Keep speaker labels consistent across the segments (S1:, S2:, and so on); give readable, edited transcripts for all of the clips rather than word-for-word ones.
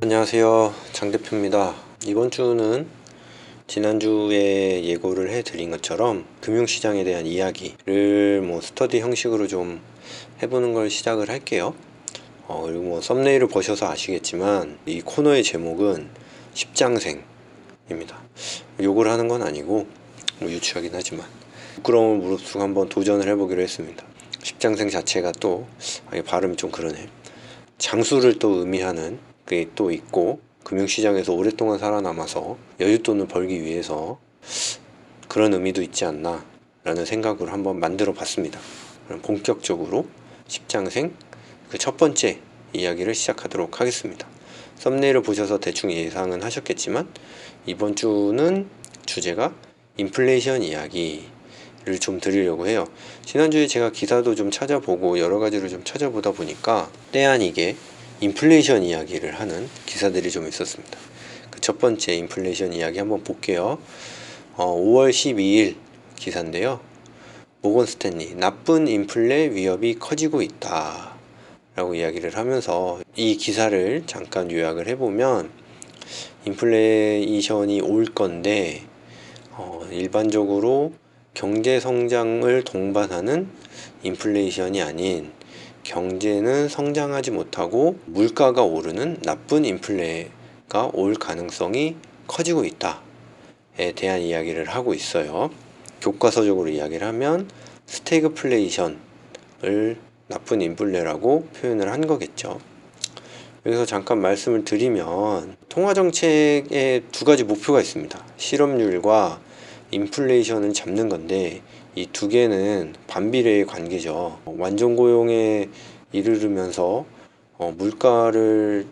S1: 안녕하세요, 장 대표입니다. 이번 주는 지난주에 예고를 해드린 것처럼 금융시장에 대한 이야기를 스터디 형식으로 좀 해보는 걸 시작을 할게요. 그리고 썸네일을 보셔서 아시겠지만 이 코너의 제목은 십장생입니다. 욕을 하는 건 아니고 유치하긴 하지만 부끄러움을 무릅쓰고 한번 도전을 해보기로 했습니다. 십장생 자체가 또 발음이 좀 그러네. 장수를 또 의미하는 게 또 있고, 금융시장에서 오랫동안 살아남아서 여윳돈을 벌기 위해서 그런 의미도 있지 않나 라는 생각으로 한번 만들어 봤습니다. 그럼 본격적으로 십장생 그 첫 번째 이야기를 시작하도록 하겠습니다. 썸네일을 보셔서 대충 예상은 하셨겠지만 이번 주는 주제가 인플레이션 이야기를 좀 드리려고 해요. 지난주에 제가 기사도 좀 찾아보고 여러 가지를 좀 찾아보다 보니까 때 아니게 인플레이션 이야기를 하는 기사들이 좀 있었습니다. 그 첫 번째 인플레이션 이야기 한번 볼게요. 5월 12일 기사인데요. 모건 스탠리, 나쁜 인플레 위협이 커지고 있다 라고 이야기를 하면서 이 기사를 잠깐 요약을 해보면, 인플레이션이 올 건데 일반적으로 경제 성장을 동반하는 인플레이션이 아닌 경제는 성장하지 못하고 물가가 오르는 나쁜 인플레가 올 가능성이 커지고 있다에 대한 이야기를 하고 있어요. 교과서적으로 이야기를 하면 스태그플레이션을 나쁜 인플레라고 표현을 한 거겠죠. 여기서 잠깐 말씀을 드리면 통화정책에 두 가지 목표가 있습니다. 실업률과 인플레이션을 잡는 건데 이 두 개는 반비례의 관계죠. 완전 고용에 이르르면서 물가를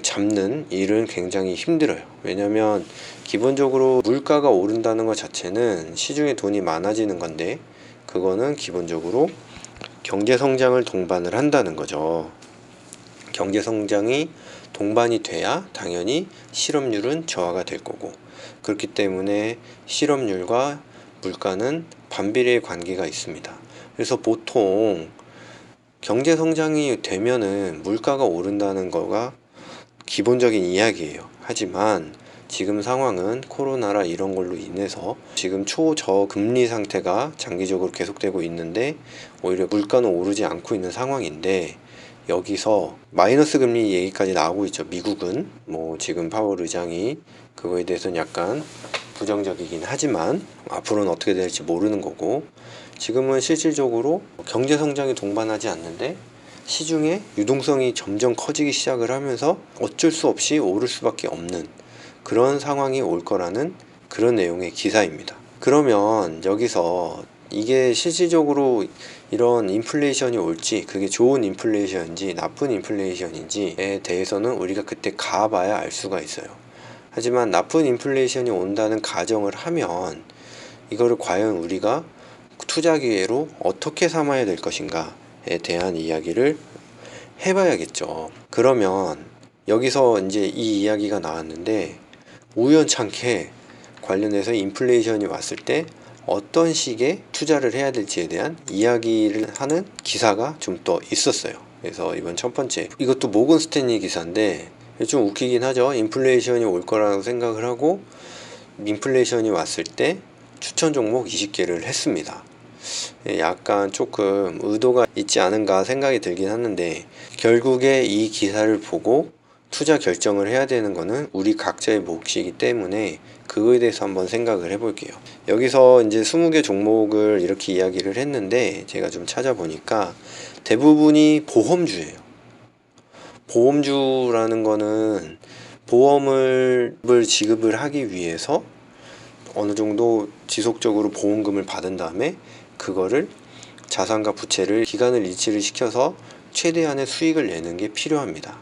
S1: 잡는 일은 굉장히 힘들어요. 왜냐면 기본적으로 물가가 오른다는 것 자체는 시중에 돈이 많아지는 건데, 그거는 기본적으로 경제 성장을 동반을 한다는 거죠. 경제 성장이 동반이 돼야 당연히 실업률은 저하가 될 거고, 그렇기 때문에 실업률과 물가는 반비례의 관계가 있습니다. 그래서 보통 경제 성장이 되면은 물가가 오른다는 거가 기본적인 이야기예요. 하지만 지금 상황은 코로나라 이런 걸로 인해서 지금 초저금리 상태가 장기적으로 계속되고 있는데 오히려 물가는 오르지 않고 있는 상황인데, 여기서 마이너스 금리 얘기까지 나오고 있죠. 미국은 지금 파월 의장이 그거에 대해서는 약간 부정적이긴 하지만 앞으로는 어떻게 될지 모르는 거고, 지금은 실질적으로 경제 성장이 동반하지 않는데 시중에 유동성이 점점 커지기 시작을 하면서 어쩔 수 없이 오를 수밖에 없는 그런 상황이 올 거라는 그런 내용의 기사입니다. 그러면 여기서 이게 실질적으로 이런 인플레이션이 올지, 그게 좋은 인플레이션인지 나쁜 인플레이션인지에 대해서는 우리가 그때 가봐야 알 수가 있어요. 하지만 나쁜 인플레이션이 온다는 가정을 하면 이거를 과연 우리가 투자 기회로 어떻게 삼아야 될 것인가에 대한 이야기를 해봐야겠죠. 그러면 여기서 이제 이 이야기가 나왔는데, 우연찮게 관련해서 인플레이션이 왔을 때 어떤 식의 투자를 해야 될지에 대한 이야기를 하는 기사가 좀 더 있었어요. 그래서 이번 첫 번째, 이것도 모건 스탠리 기사인데 좀 웃기긴 하죠. 인플레이션이 올 거라고 생각을 하고 인플레이션이 왔을 때 추천 종목 20개를 했습니다. 약간 조금 의도가 있지 않은가 생각이 들긴 하는데, 결국에 이 기사를 보고 투자 결정을 해야 되는 거는 우리 각자의 몫이기 때문에 그거에 대해서 한번 생각을 해볼게요. 여기서 이제 20개 종목을 이렇게 이야기를 했는데, 제가 좀 찾아보니까 대부분이 보험주예요. 보험주라는 거는 보험을 지급을 하기 위해서 어느 정도 지속적으로 보험금을 받은 다음에 그거를 자산과 부채를 기간을 일치를 시켜서 최대한의 수익을 내는 게 필요합니다.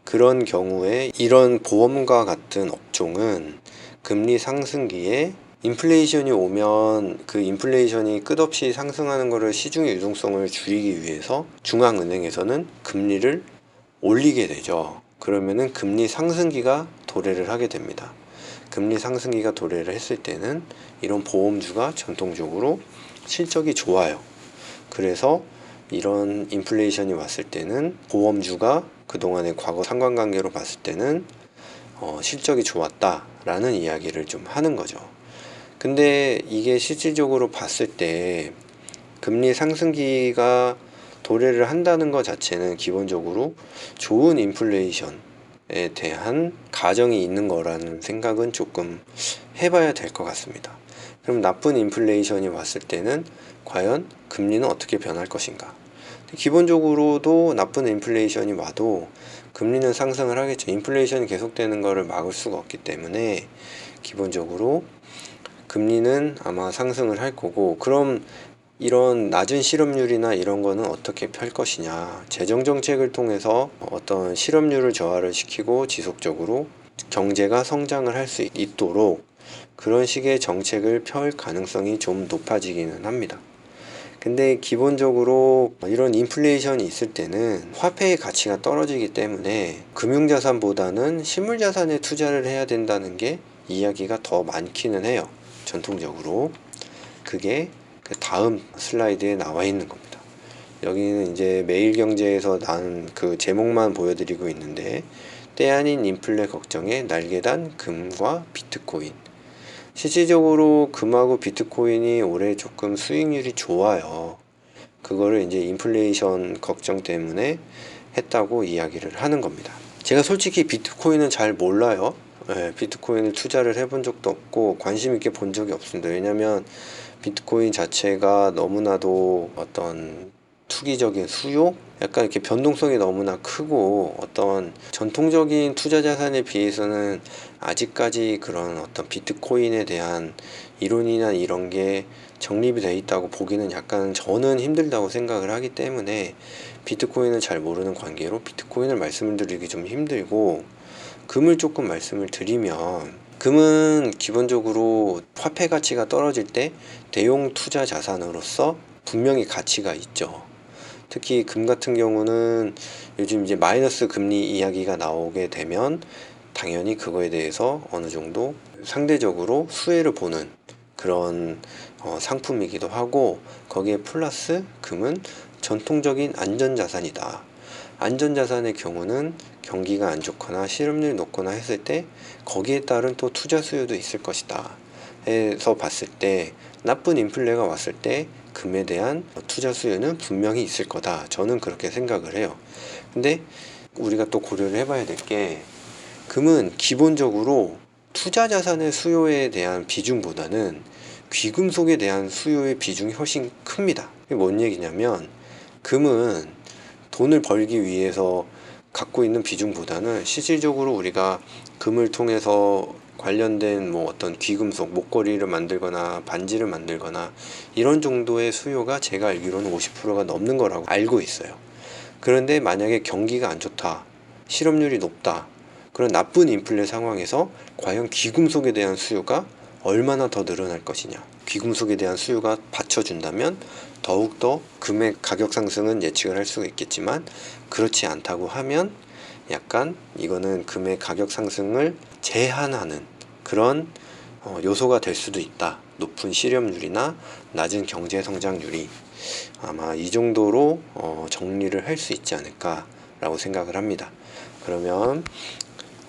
S1: 그런 경우에 이런 보험과 같은 업종은 금리 상승기에 인플레이션이 오면 그 인플레이션이 끝없이 상승하는 것을 시중의 유동성을 줄이기 위해서 중앙은행에서는 금리를 올리게 되죠. 그러면은 금리 상승기가 도래를 하게 됩니다. 금리 상승기가 도래를 했을 때는 이런 보험주가 전통적으로 실적이 좋아요. 그래서 이런 인플레이션이 왔을 때는 보험주가 그동안의 과거 상관관계로 봤을 때는 실적이 좋았다라는 이야기를 좀 하는 거죠. 근데 이게 실질적으로 봤을 때 금리 상승기가 도래를 한다는 것 자체는 기본적으로 좋은 인플레이션에 대한 가정이 있는 거라는 생각은 조금 해봐야 될 것 같습니다. 그럼 나쁜 인플레이션이 왔을 때는 과연 금리는 어떻게 변할 것인가? 기본적으로도 나쁜 인플레이션이 와도 금리는 상승을 하겠죠. 인플레이션이 계속되는 것을 막을 수가 없기 때문에 기본적으로 금리는 아마 상승을 할 거고, 그럼 이런 낮은 실업률이나 이런 거는 어떻게 펼 것이냐. 재정 정책을 통해서 어떤 실업률을 저하를 시키고 지속적으로 경제가 성장을 할 수 있도록 그런 식의 정책을 펼 가능성이 좀 높아지기는 합니다. 근데 기본적으로 이런 인플레이션이 있을 때는 화폐의 가치가 떨어지기 때문에 금융자산보다는 실물자산에 투자를 해야 된다는 게 이야기가 더 많기는 해요. 전통적으로. 그게 그 다음 슬라이드에 나와 있는 겁니다. 여기는 이제 매일경제에서 난 그 제목만 보여드리고 있는데, 때 아닌 인플레 걱정에 날개단 금과 비트코인. 실질적으로 금하고 비트코인이 올해 조금 수익률이 좋아요. 그거를 이제 인플레이션 걱정 때문에 했다고 이야기를 하는 겁니다. 제가 솔직히 비트코인은 잘 몰라요. 비트코인을 투자를 해본 적도 없고 관심 있게 본 적이 없습니다. 왜냐면 비트코인 자체가 너무나도 어떤 투기적인 수요? 약간 이렇게 변동성이 너무나 크고 어떤 전통적인 투자 자산에 비해서는 아직까지 그런 어떤 비트코인에 대한 이론이나 이런 게 정립이 되어 있다고 보기는 약간 저는 힘들다고 생각을 하기 때문에 비트코인을 잘 모르는 관계로 비트코인을 말씀을 드리기 좀 힘들고, 금을 조금 말씀을 드리면, 금은 기본적으로 화폐 가치가 떨어질 때 대용 투자 자산으로서 분명히 가치가 있죠. 특히 금 같은 경우는 요즘 이제 마이너스 금리 이야기가 나오게 되면 당연히 그거에 대해서 어느 정도 상대적으로 수혜를 보는 그런 상품이기도 하고, 거기에 플러스 금은 전통적인 안전자산이다. 안전자산의 경우는 경기가 안 좋거나 실업률이 높거나 했을 때 거기에 따른 또 투자 수요도 있을 것이다 해서 봤을 때, 나쁜 인플레가 왔을 때 금에 대한 투자 수요는 분명히 있을 거다, 저는 그렇게 생각을 해요. 근데 우리가 또 고려를 해봐야 될 게, 금은 기본적으로 투자 자산의 수요에 대한 비중보다는 귀금속에 대한 수요의 비중이 훨씬 큽니다. 이게 뭔 얘기냐면, 금은 돈을 벌기 위해서 갖고 있는 비중보다는 실질적으로 우리가 금을 통해서 관련된 뭐 어떤 귀금속, 목걸이를 만들거나 반지를 만들거나 이런 정도의 수요가 제가 알기로는 50%가 넘는 거라고 알고 있어요. 그런데 만약에 경기가 안 좋다, 실업률이 높다, 그런 나쁜 인플레 상황에서 과연 귀금속에 대한 수요가 얼마나 더 늘어날 것이냐. 귀금속에 대한 수요가 받쳐준다면 더욱더 금의 가격 상승은 예측을 할 수가 있겠지만, 그렇지 않다고 하면 약간 이거는 금의 가격 상승을 제한하는 그런 요소가 될 수도 있다. 높은 실업률이나 낮은 경제 성장률이. 아마 이 정도로 정리를 할 수 있지 않을까 라고 생각을 합니다. 그러면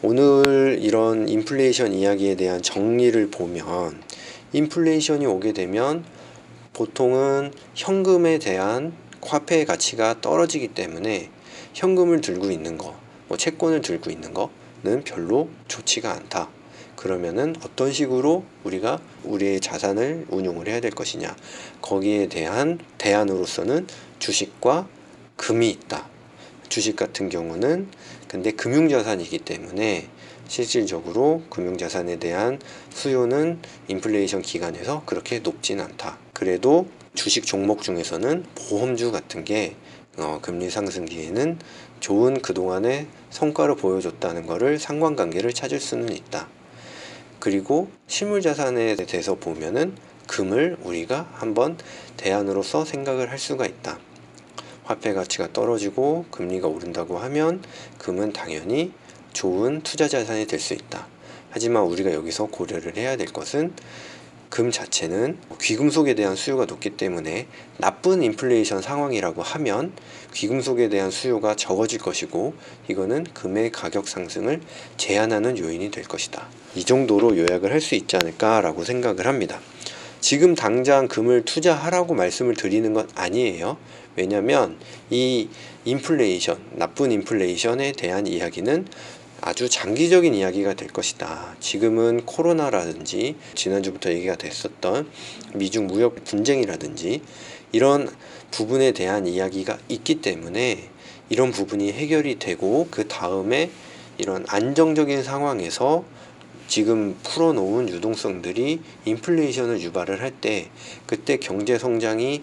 S1: 오늘 이런 인플레이션 이야기에 대한 정리를 보면, 인플레이션이 오게 되면 보통은 현금에 대한 화폐의 가치가 떨어지기 때문에 현금을 들고 있는 거, 뭐 채권을 들고 있는 거는 별로 좋지가 않다. 그러면은 어떤 식으로 우리가 우리의 자산을 운용을 해야 될 것이냐, 거기에 대한 대안으로서는 주식과 금이 있다. 주식 같은 경우는 근데 금융자산이기 때문에 실질적으로 금융자산에 대한 수요는 인플레이션 기간에서 그렇게 높진 않다. 그래도 주식 종목 중에서는 보험주 같은 게 금리 상승기에는 좋은 그동안의 성과를 보여줬다는 것을 상관관계를 찾을 수는 있다. 그리고 실물자산에 대해서 보면은 금을 우리가 한번 대안으로서 생각을 할 수가 있다. 화폐 가치가 떨어지고 금리가 오른다고 하면 금은 당연히 좋은 투자 자산이 될 수 있다. 하지만 우리가 여기서 고려를 해야 될 것은 금 자체는 귀금속에 대한 수요가 높기 때문에 나쁜 인플레이션 상황이라고 하면 귀금속에 대한 수요가 적어질 것이고, 이거는 금의 가격 상승을 제한하는 요인이 될 것이다. 이 정도로 요약을 할 수 있지 않을까라고 생각을 합니다. 지금 당장 금을 투자하라고 말씀을 드리는 건 아니에요. 왜냐면 이 인플레이션, 나쁜 인플레이션에 대한 이야기는 아주 장기적인 이야기가 될 것이다. 지금은 코로나라든지 지난주부터 얘기가 됐었던 미중 무역 분쟁이라든지 이런 부분에 대한 이야기가 있기 때문에 이런 부분이 해결이 되고, 그 다음에 이런 안정적인 상황에서 지금 풀어놓은 유동성들이 인플레이션을 유발을 할 때, 그때 경제 성장이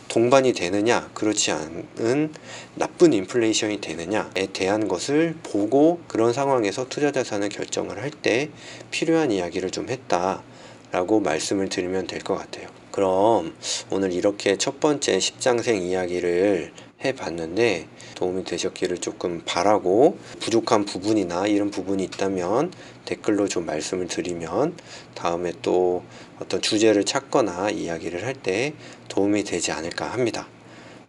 S1: 동반이 되느냐 그렇지 않은 나쁜 인플레이션이 되느냐에 대한 것을 보고, 그런 상황에서 투자 자산을 결정을 할 때 필요한 이야기를 좀 했다라고 말씀을 드리면 될 것 같아요. 그럼 오늘 이렇게 첫 번째 십장생 이야기를 해봤는데 도움이 되셨기를 조금 바라고, 부족한 부분이나 이런 부분이 있다면 댓글로 좀 말씀을 드리면 다음에 또 어떤 주제를 찾거나 이야기를 할 때 도움이 되지 않을까 합니다.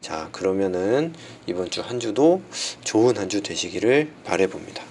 S1: 자, 그러면은 이번 주 한 주도 좋은 한 주 되시기를 바라봅니다.